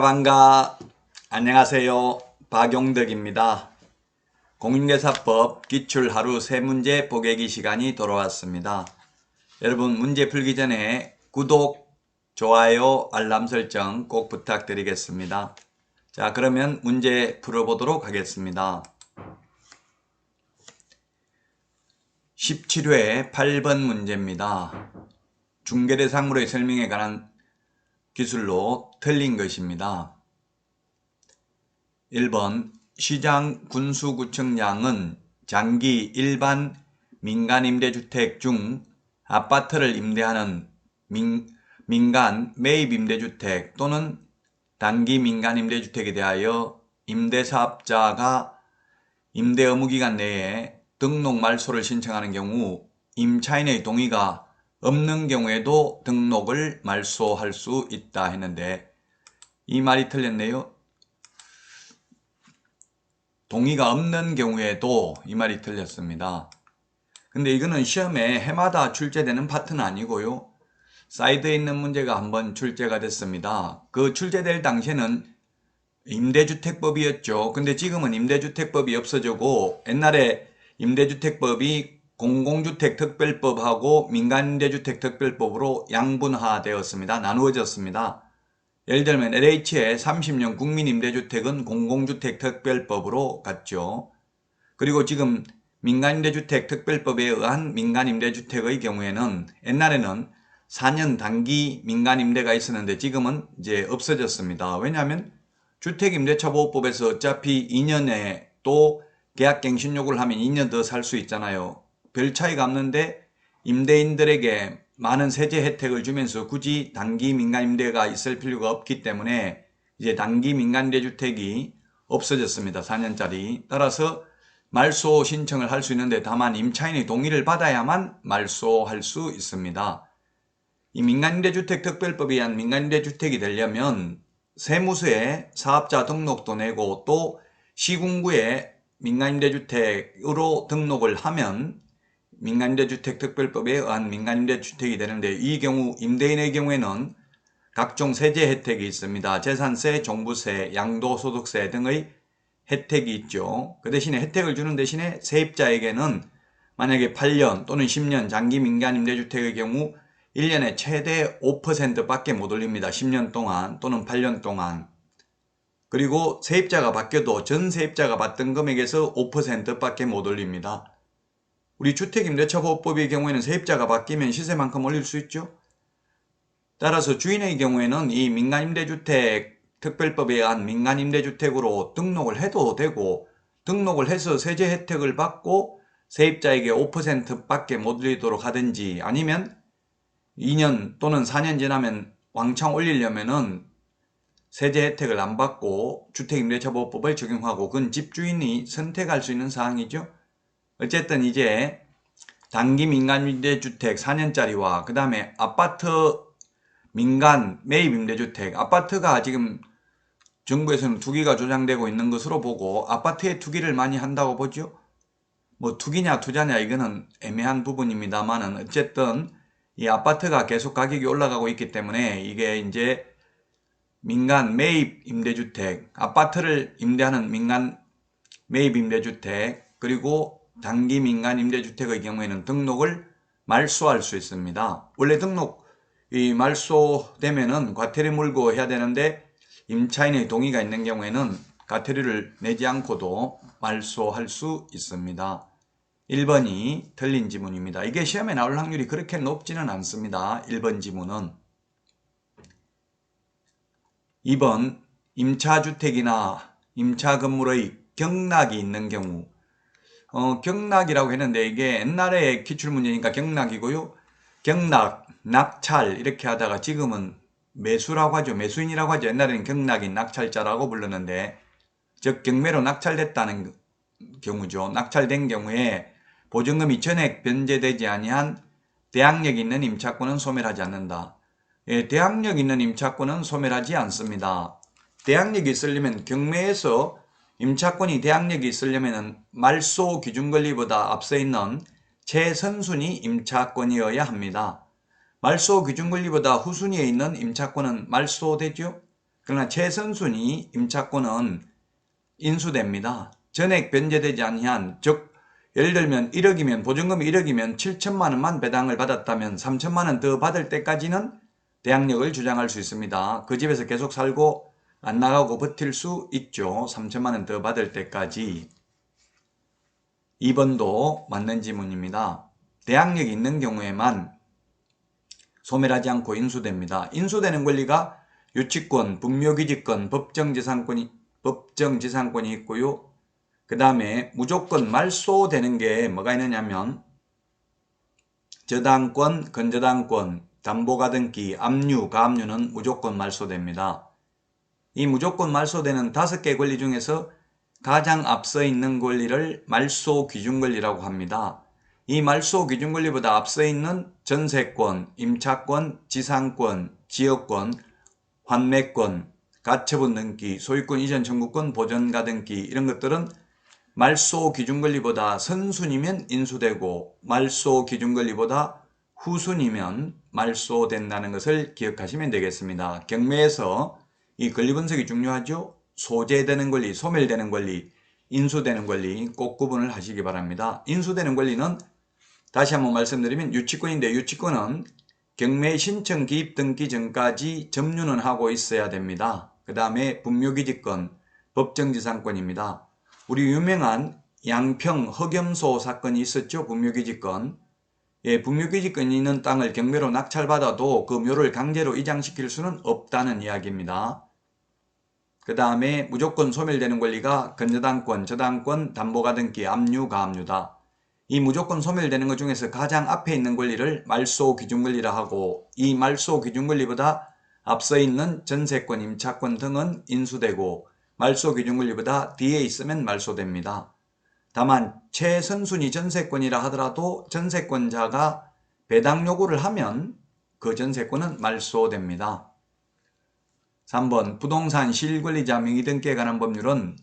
반가. 안녕하세요. 박용덕입니다. 공인중개사법 기출 하루 3문제 보기기 시간이 돌아왔습니다. 여러분 문제 풀기 전에 구독, 좋아요, 알람 설정 꼭 부탁드리겠습니다. 자, 그러면 문제 풀어보도록 하겠습니다. 17회 8번 문제입니다. 중개대상물의 설명에 관한 기술로 틀린 것입니다. 1번 시장 군수구청장은 장기 일반 민간임대주택 중 아파트를 임대하는 민간 매입임대주택 또는 단기 민간임대주택에 대하여 임대사업자가 임대 의무기간 내에 등록 말소를 신청하는 경우 임차인의 동의가 없는 경우에도 등록을 말소할 수 있다 했는데 이 말이 틀렸네요. 동의가 없는 경우에도 이 말이 틀렸습니다. 근데 이거는 시험에 해마다 출제되는 파트는 아니고요. 사이드에 있는 문제가 한번 출제가 됐습니다. 그 출제될 당시에는 임대주택법이었죠. 근데 지금은 임대주택법이 없어지고 옛날에 임대주택법이 공공주택특별법하고 민간임대주택특별법으로 양분화되었습니다. 나누어졌습니다. 예를 들면 LH의 30년 국민임대주택은 공공주택특별법으로 갔죠. 그리고 지금 민간임대주택특별법에 의한 민간임대주택의 경우에는 옛날에는 4년 단기 민간임대가 있었는데 지금은 이제 없어졌습니다. 왜냐하면 주택임대차보호법에서 어차피 2년에 또 계약갱신 요구를 하면 2년 더 살 수 있잖아요. 별 차이가 없는데 임대인들에게 많은 세제 혜택을 주면서 굳이 단기 민간임대가 있을 필요가 없기 때문에 이제 단기 민간임대주택이 없어졌습니다. 4년짜리. 따라서 말소 신청을 할 수 있는데 다만 임차인의 동의를 받아야만 말소할 수 있습니다. 이 민간임대주택 특별법에 의한 민간임대주택이 되려면 세무서에 사업자 등록도 내고 또 시군구에 민간임대주택으로 등록을 하면 민간임대주택 특별법에 의한 민간임대주택이 되는데 이 경우 임대인의 경우에는 각종 세제 혜택이 있습니다. 재산세, 종부세, 양도소득세 등의 혜택이 있죠. 그 대신에 혜택을 주는 대신에 세입자에게는 만약에 8년 또는 10년 장기 민간임대주택의 경우 1년에 최대 5%밖에 못 올립니다. 10년 동안 또는 8년 동안. 그리고 세입자가 바뀌어도 전 세입자가 받던 금액에서 5%밖에 못 올립니다. 우리 주택임대차보호법의 경우에는 세입자가 바뀌면 시세만큼 올릴 수 있죠. 따라서 주인의 경우에는 이 민간임대주택 특별법에 의한 민간임대주택으로 등록을 해도 되고 등록을 해서 세제 혜택을 받고 세입자에게 5%밖에 못 올리도록 하든지 아니면 2년 또는 4년 지나면 왕창 올리려면은 세제 혜택을 안 받고 주택임대차보호법을 적용하고 그건 집주인이 선택할 수 있는 사항이죠. 어쨌든 이제 단기 민간임대주택 4년짜리와 그 다음에 아파트 민간 매입임대주택 아파트가 지금 정부에서는 투기가 조장되고 있는 것으로 보고 아파트에 투기를 많이 한다고 보죠. 뭐 투기냐 투자냐 이거는 애매한 부분입니다만은 어쨌든 이 아파트가 계속 가격이 올라가고 있기 때문에 이게 이제 민간 매입 임대주택, 아파트를 임대하는 민간 매입 임대주택, 그리고 단기 민간 임대주택의 경우에는 등록을 말소할 수 있습니다. 원래 등록이 말소되면은 과태료 물고 해야 되는데 임차인의 동의가 있는 경우에는 과태료를 내지 않고도 말소할 수 있습니다. 1번이 틀린 지문입니다. 이게 시험에 나올 확률이 그렇게 높지는 않습니다. 1번 지문은. 2번 임차주택이나 임차건물의 경락이 있는 경우 경락이라고 했는데 이게 옛날에 기출문제니까 경락이고요. 경락, 낙찰 이렇게 하다가 지금은 매수라고 하죠. 매수인이라고 하죠. 옛날에는 경락인 낙찰자라고 불렀는데 즉 경매로 낙찰됐다는 경우죠. 낙찰된 경우에 보증금이 전액 변제되지 아니한 대항력 있는 임차권은 소멸하지 않는다. 예, 대항력 있는 임차권은 소멸하지 않습니다. 대항력이 있으려면 경매에서 임차권이 대항력이 있으려면 말소 기준 권리보다 앞서 있는 최선순위 임차권이어야 합니다. 말소 기준 권리보다 후순위에 있는 임차권은 말소되죠. 그러나 최선순위 임차권은 인수됩니다. 전액 변제되지 아니한, 즉 예를 들면 1억이면 보증금이 1억이면 7천만 원만 배당을 받았다면 3천만 원 더 받을 때까지는 대항력을 주장할 수 있습니다. 그 집에서 계속 살고 안 나가고 버틸 수 있죠. 3천만 원 더 받을 때까지. 2번도 맞는 지문입니다. 대항력이 있는 경우에만 소멸하지 않고 인수됩니다. 인수되는 권리가 유치권, 분묘기지권, 법정지상권이 있고요. 그 다음에 무조건 말소되는 게 뭐가 있느냐면 저당권, 건저당권, 담보가등기, 압류, 가압류는 무조건 말소됩니다. 이 무조건 말소되는 5개 권리 중에서 가장 앞서 있는 권리를 말소 기준 권리라고 합니다. 이 말소 기준 권리보다 앞서 있는 전세권, 임차권, 지상권, 지역권, 환매권, 가처분 등기, 소유권 이전 청구권, 보전가 등기 이런 것들은 말소 기준 권리보다 선순위면 인수되고 말소 기준 권리보다 후순위면 말소된다는 것을 기억하시면 되겠습니다. 경매에서 이 권리 분석이 중요하죠. 소재되는 권리, 소멸되는 권리, 인수되는 권리 꼭 구분을 하시기 바랍니다. 인수되는 권리는 다시 한번 말씀드리면 유치권인데 유치권은 경매 신청 기입 등기 전까지 점유는 하고 있어야 됩니다. 그 다음에 분묘기지권, 법정지상권입니다. 우리 유명한 양평 흑염소 사건이 있었죠. 분묘기지권. 분묘기지권이 있는 땅을 경매로 낙찰받아도 그 묘를 강제로 이장시킬 수는 없다는 이야기입니다. 그 다음에 무조건 소멸되는 권리가 건저당권, 저당권, 담보가등기, 압류, 가압류다. 이 무조건 소멸되는 것 중에서 가장 앞에 있는 권리를 말소 기준 권리라 하고 이 말소 기준 권리보다 앞서 있는 전세권, 임차권 등은 인수되고 말소 기준 권리보다 뒤에 있으면 말소됩니다. 다만 최선순위 전세권이라 하더라도 전세권자가 배당 요구를 하면 그 전세권은 말소됩니다. 3번 부동산 실권리자 명의등기에 관한 법률은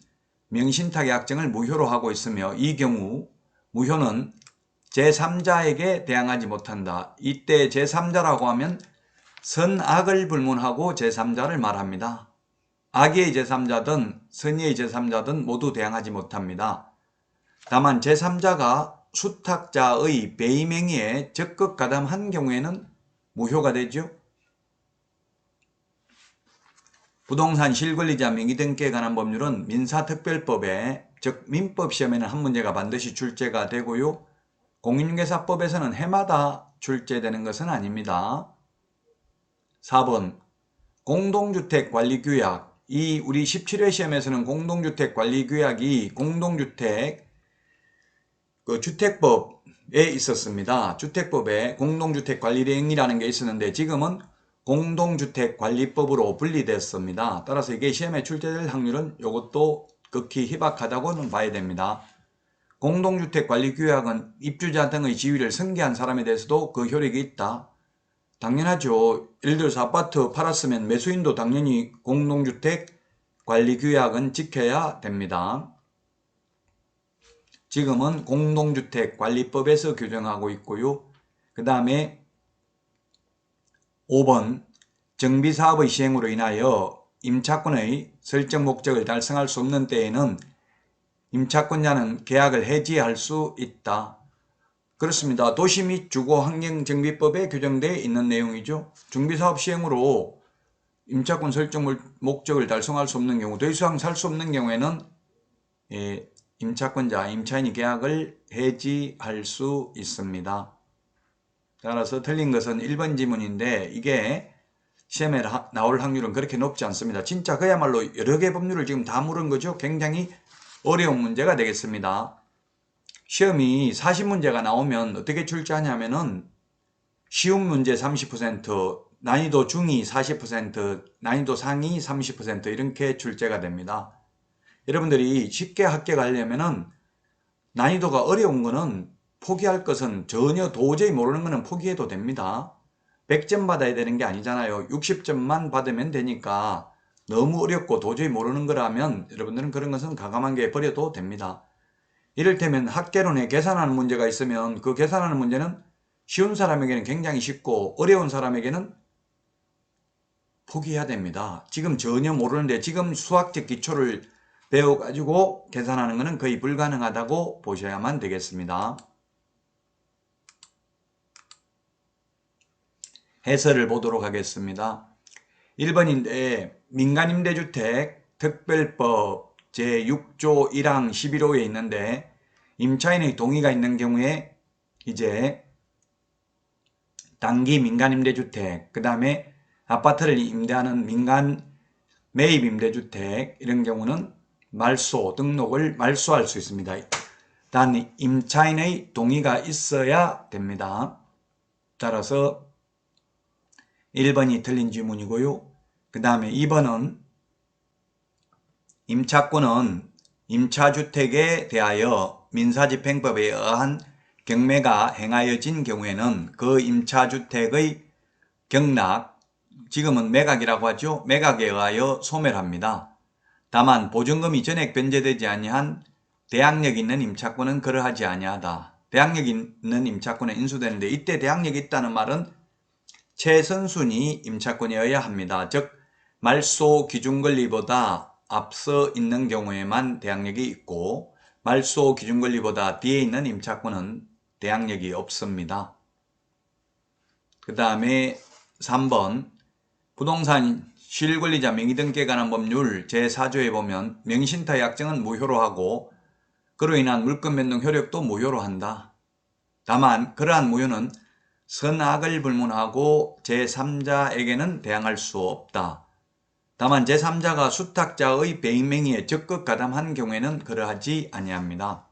명신탁의 약정을 무효로 하고 있으며 이 경우 무효는 제3자에게 대항하지 못한다. 이때 제3자라고 하면 선악을 불문하고 제3자를 말합니다. 악의 제3자든 선의의 제3자든 모두 대항하지 못합니다. 다만 제3자가 수탁자의 배의 명의에 적극 가담한 경우에는 무효가 되죠. 부동산 실권리자 명의등기에 관한 법률은 민사특별법에 즉 민법시험에는 한 문제가 반드시 출제가 되고요. 공인중개사법에서는 해마다 출제되는 것은 아닙니다. 4번 공동주택관리규약. 이 우리 17회 시험에서는 공동주택관리규약이 공동주택 주택법에 있었습니다. 주택법에 공동주택관리령이라는 게 있었는데 지금은 공동주택관리법으로 분리됐습니다. 따라서 이게 시험에 출제될 확률은 이것도 극히 희박하다고는 봐야 됩니다. 공동주택관리규약은 입주자 등의 지위를 승계한 사람에 대해서도 그 효력이 있다. 당연하죠. 예를 들어서 아파트 팔았으면 매수인도 당연히 공동주택관리규약은 지켜야 됩니다. 지금은 공동주택관리법에서 규정하고 있고요. 그 다음에 5번 정비사업의 시행으로 인하여 임차권의 설정 목적을 달성할 수 없는 때에는 임차권자는 계약을 해지할 수 있다. 그렇습니다. 도시 및 주거환경정비법에 규정되어 있는 내용이죠. 정비사업 시행으로 임차권 설정 목적을 달성할 수 없는 경우, 더 이상 살 수 없는 경우에는 임차권자, 임차인이 계약을 해지할 수 있습니다. 따라서 틀린 것은 1번 지문인데 이게 시험에 나올 확률은 그렇게 높지 않습니다. 진짜 그야말로 여러 개 법률을 지금 다 물은 거죠. 굉장히 어려운 문제가 되겠습니다. 시험이 40문제가 나오면 어떻게 출제하냐면은 쉬운 문제 30%, 난이도 중이 40%, 난이도 상이 30% 이렇게 출제가 됩니다. 여러분들이 쉽게 합격하려면은 난이도가 어려운 거는 포기할 것은 전혀 도저히 모르는 거는 포기해도 됩니다. 100점 받아야 되는 게 아니잖아요. 60점만 받으면 되니까 너무 어렵고 도저히 모르는 거라면 여러분들은 그런 것은 과감하게 버려도 됩니다. 이를테면 학개론에 계산하는 문제가 있으면 그 계산하는 문제는 쉬운 사람에게는 굉장히 쉽고 어려운 사람에게는 포기해야 됩니다. 지금 전혀 모르는데 지금 수학적 기초를 배워가지고 계산하는 것은 거의 불가능하다고 보셔야만 되겠습니다. 해설을 보도록 하겠습니다. 1번인데 민간임대주택 특별법 제6조 1항 11호에 있는데 임차인의 동의가 있는 경우에 이제 단기 민간임대주택, 그 다음에 아파트를 임대하는 민간 매입임대주택 이런 경우는 말소, 등록을 말소할 수 있습니다. 단 임차인의 동의가 있어야 됩니다. 따라서 1번이 틀린 질문이고요. 그 다음에 2번은 임차권은 임차주택에 대하여 민사집행법에 의한 경매가 행하여진 경우에는 그 임차주택의 경락, 지금은 매각이라고 하죠. 매각에 의하여 소멸합니다. 다만 보증금이 전액 변제되지 아니한 대항력 있는 임차권은 그러하지 아니하다. 대항력 있는 임차권에 인수되는데 이때 대항력이 있다는 말은 최선순위 임차권이어야 합니다. 즉 말소 기준권리보다 앞서 있는 경우에만 대항력이 있고 말소 기준권리보다 뒤에 있는 임차권은 대항력이 없습니다. 그 다음에 3번 부동산 실권리자 명의등기에 관한 법률 제4조에 보면 명의신탁 약정은 무효로 하고 그로 인한 물권 변동 효력도 무효로 한다. 다만 그러한 무효는 선악을 불문하고 제3자에게는 대항할 수 없다. 다만 제3자가 수탁자의 배임행위에 적극 가담한 경우에는 그러하지 아니합니다.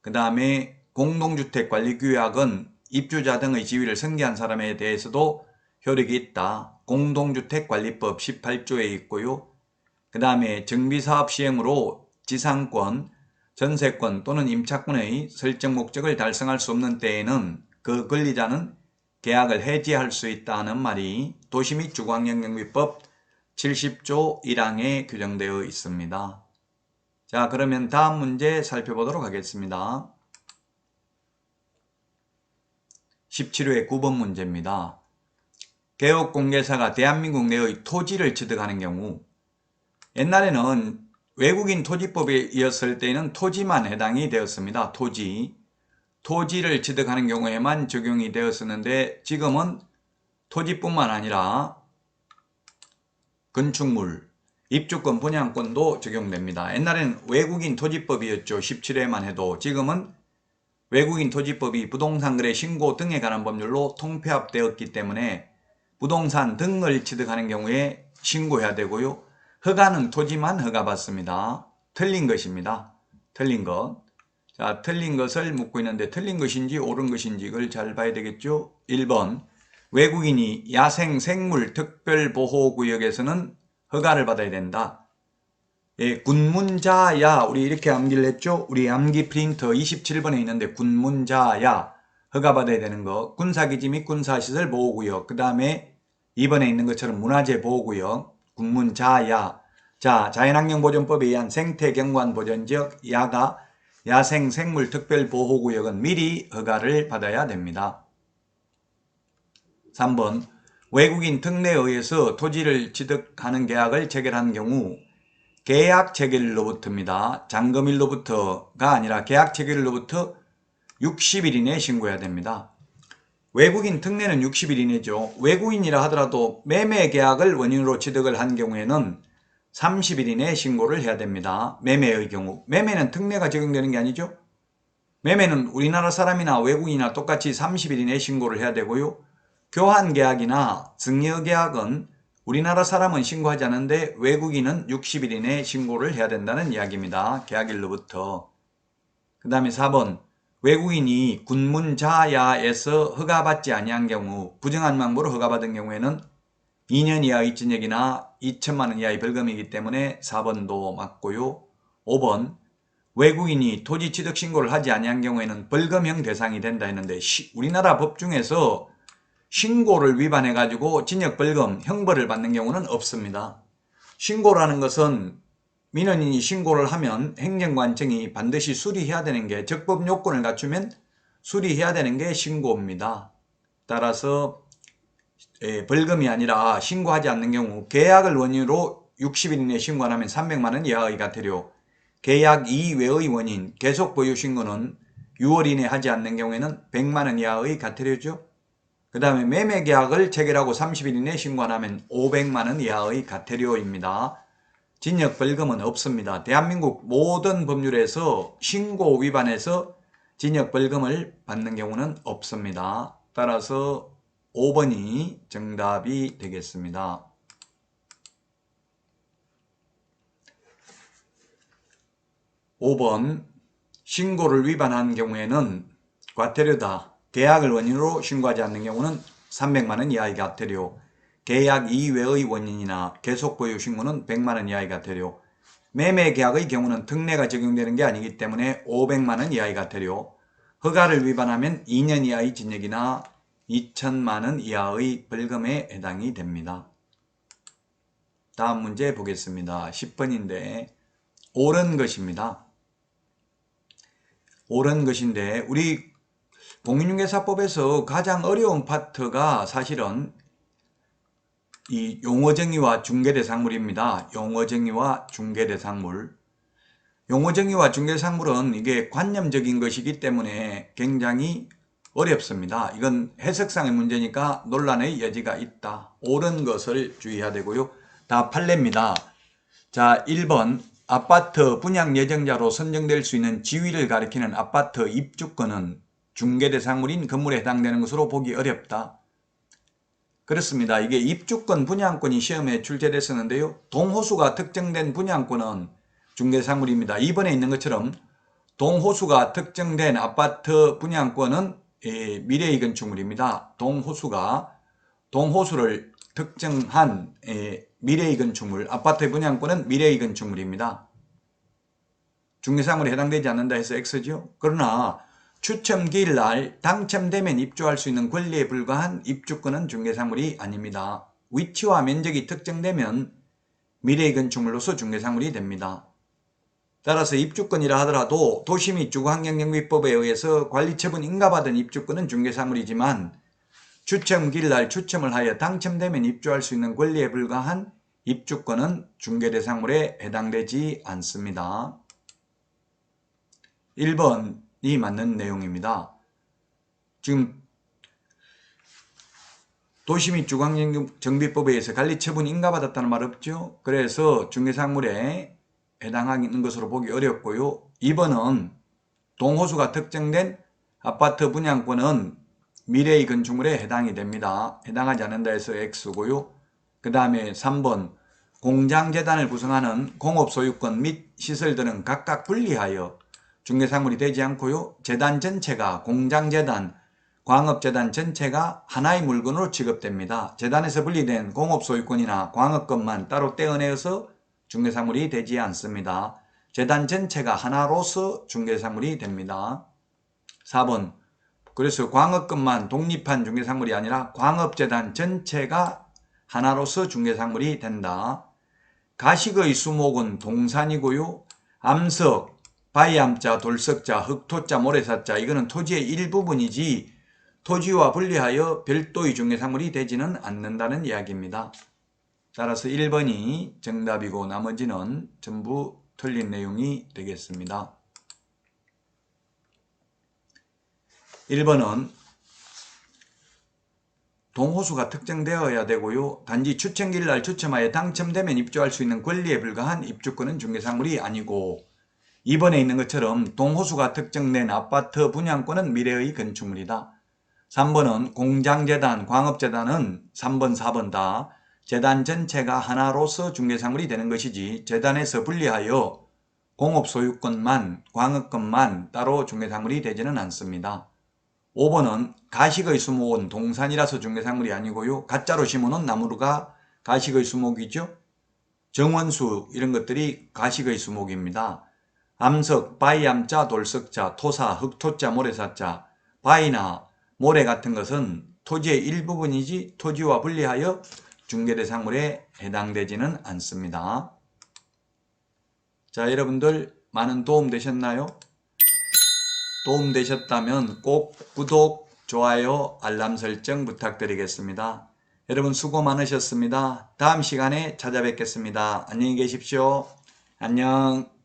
그 다음에 공동주택관리규약은 입주자 등의 지위를 승계한 사람에 대해서도 효력이 있다. 공동주택관리법 18조에 있고요. 그 다음에 정비사업 시행으로 지상권, 전세권 또는 임차권의 설정 목적을 달성할 수 없는 때에는 그 권리자는 계약을 해지할 수 있다는 말이 도시 및 주거환경정비법 70조 1항에 규정되어 있습니다. 자, 그러면 다음 문제 살펴보도록 하겠습니다. 17회 9번 문제입니다. 개업공개사가 대한민국 내의 토지를 취득하는 경우 옛날에는 외국인 토지법에 이었을 때는 토지만 해당이 되었습니다. 토지를 취득하는 경우에만 적용이 되었었는데 지금은 토지뿐만 아니라 건축물, 입주권, 분양권도 적용됩니다. 옛날에는 외국인 토지법이었죠. 17회만 해도. 지금은 외국인 토지법이 부동산 거래 신고 등에 관한 법률로 통폐합되었기 때문에 부동산 등을 취득하는 경우에 신고해야 되고요. 허가는 토지만 허가받습니다. 틀린 것입니다. 틀린 것. 자, 틀린 것을 묻고 있는데 틀린 것인지 옳은 것인지 이걸 잘 봐야 되겠죠. 1번 외국인이 야생생물 특별보호구역에서는 허가를 받아야 된다. 예, 군문자야 우리 이렇게 암기를 했죠. 우리 암기 프린터 27번에 있는데 군문자야 허가받아야 되는 거. 군사기지 및 군사시설 보호구역. 그 다음에 2번에 있는 것처럼 문화재 보호구역. 군문자야. 자, 자연환경보존법에 의한 생태경관보전지역 야가 야생생물특별보호구역은 미리 허가를 받아야 됩니다. 3번 외국인 특례에 의해서 토지를 취득하는 계약을 체결하는 경우 계약 체결일로부터입니다. 잔금일로부터가 아니라 계약 체결일로부터 60일 이내에 신고해야 됩니다. 외국인 특례는 60일 이내죠. 외국인이라 하더라도 매매 계약을 원인으로 취득을 한 경우에는 30일 이내에 신고를 해야 됩니다. 매매의 경우. 매매는 특례가 적용되는 게 아니죠. 매매는 우리나라 사람이나 외국인이나 똑같이 30일 이내에 신고를 해야 되고요. 교환계약이나 증여계약은 우리나라 사람은 신고하지 않는데 외국인은 60일 이내에 신고를 해야 된다는 이야기입니다. 계약일로부터. 그 다음에 4번 외국인이 군문자야에서 허가받지 아니한 경우 부정한 방법으로 허가받은 경우에는 2년 이하의 징역이나 2천만 원 이하의 벌금이기 때문에 4번도 맞고요. 5번 외국인이 토지 취득 신고를 하지 아니한 경우에는 벌금형 대상이 된다 했는데 우리나라 법 중에서 신고를 위반해 가지고 징역벌금, 형벌을 받는 경우는 없습니다. 신고라는 것은 민원인이 신고를 하면 행정관청이 반드시 수리해야 되는 게, 적법 요건을 갖추면 수리해야 되는 게 신고입니다. 따라서 벌금이 아니라 신고하지 않는 경우 계약을 원인으로 60일 이내 신고 안 하면 300만 원 이하의 과태료, 계약 이외의 원인 계속 보유 신고는 6월 이내 하지 않는 경우에는 100만 원 이하의 과태료죠. 그 다음에 매매계약을 체결하고 30일 이내 신고 안 하면 500만 원 이하의 과태료입니다. 징역벌금은 없습니다. 대한민국 모든 법률에서 신고 위반해서 징역벌금을 받는 경우는 없습니다. 따라서 5번이 정답이 되겠습니다. 5번, 신고를 위반한 경우에는 과태료다. 계약을 원인으로 신고하지 않는 경우는 300만 원 이하의 과태료, 계약 이외의 원인이나 계속 보유 신고는 100만 원 이하의 과태료, 매매 계약의 경우는 특례가 적용되는 게 아니기 때문에 500만 원 이하의 과태료, 허가를 위반하면 2년 이하의 징역이나 2천만 원 이하의 벌금에 해당이 됩니다. 다음 문제 보겠습니다. 10번인데 옳은 것입니다. 옳은 것인데 우리 공인중개사법에서 가장 어려운 파트가 사실은 이 용어정의와 중개대상물입니다. 용어정의와 중개대상물. 용어정의와 중개대상물은 이게 관념적인 것이기 때문에 굉장히 어렵습니다. 이건 해석상의 문제니까 논란의 여지가 있다. 옳은 것을 주의해야 되고요. 다 판례입니다. 자, 1번 아파트 분양 예정자로 선정될 수 있는 지위를 가리키는 아파트 입주권은 중개대상물인 건물에 해당되는 것으로 보기 어렵다. 그렇습니다. 이게 입주권, 분양권이 시험에 출제됐었는데요. 동호수가 특정된 분양권은 중개대상물입니다. 2번에 있는 것처럼 동호수가 특정된 아파트 분양권은 미래의 건축물입니다. 동호수를 특정한 미래의 건축물, 아파트 분양권은 미래의 건축물입니다. 중개대상물에 해당되지 않는다 해서 X죠. 그러나 추첨기일 날 당첨되면 입주할 수 있는 권리에 불과한 입주권은 중개대상물이 아닙니다. 위치와 면적이 특정되면 미래의 건축물로서 중개대상물이 됩니다. 따라서 입주권이라 하더라도 도시 및 주거환경정비법에 의해서 관리처분 인가받은 입주권은 중개대상물이지만 추첨기일 날 추첨을 하여 당첨되면 입주할 수 있는 권리에 불과한 입주권은 중개대상물에 해당되지 않습니다. 1번이 맞는 내용입니다. 지금 도시 및 주거환경정비법에 의해서 관리처분 인가받았다는 말 없죠? 그래서 중개대상물에 해당하는 것으로 보기 어렵고요. 2번은 동호수가 특정된 아파트 분양권은 미래의 건축물에 해당이 됩니다. 해당하지 않는다 해서 X고요. 그 다음에 3번 공장재단을 구성하는 공업소유권 및 시설들은 각각 분리하여 중개상물이 되지 않고요. 재단 전체가 공장재단, 광업재단 전체가 하나의 물건으로 취급됩니다. 재단에서 분리된 공업소유권이나 광업권만 따로 떼어내어서 중개상물이 되지 않습니다. 재단 전체가 하나로서 중개상물이 됩니다. 4번 그래서 광업권만 독립한 중개상물이 아니라 광업재단 전체가 하나로서 중개상물이 된다. 가식의 수목은 동산이고요. 암석, 바위암자, 돌석자, 흑토자, 모래사자 이거는 토지의 일부분이지 토지와 분리하여 별도의 중개상물이 되지는 않는다는 이야기입니다. 따라서 1번이 정답이고 나머지는 전부 틀린 내용이 되겠습니다. 1번은 동호수가 특정되어야 되고요. 단지 추첨기일 날 추첨하여 당첨되면 입주할 수 있는 권리에 불과한 입주권은 중개상물이 아니고 2번에 있는 것처럼 동호수가 특정된 아파트 분양권은 미래의 건축물이다. 3번은 공장재단, 광업재단은 3번, 4번 다 재단 전체가 하나로서 중개상물이 되는 것이지 재단에서 분리하여 공업소유권만, 광업권만 따로 중개상물이 되지는 않습니다. 5번은 가식의 수목은 동산이라서 중개상물이 아니고요. 가짜로 심어놓은 나무가 가식의 수목이죠. 정원수 이런 것들이 가식의 수목입니다. 암석, 바위암자, 돌석자, 토사, 흑토자, 모래사자, 바위나 모래 같은 것은 토지의 일부분이지 토지와 분리하여 중개대상물에 해당되지는 않습니다. 자, 여러분들 많은 도움 되셨나요? 도움 되셨다면 꼭 구독, 좋아요, 알람 설정 부탁드리겠습니다. 여러분 수고 많으셨습니다. 다음 시간에 찾아뵙겠습니다. 안녕히 계십시오. 안녕.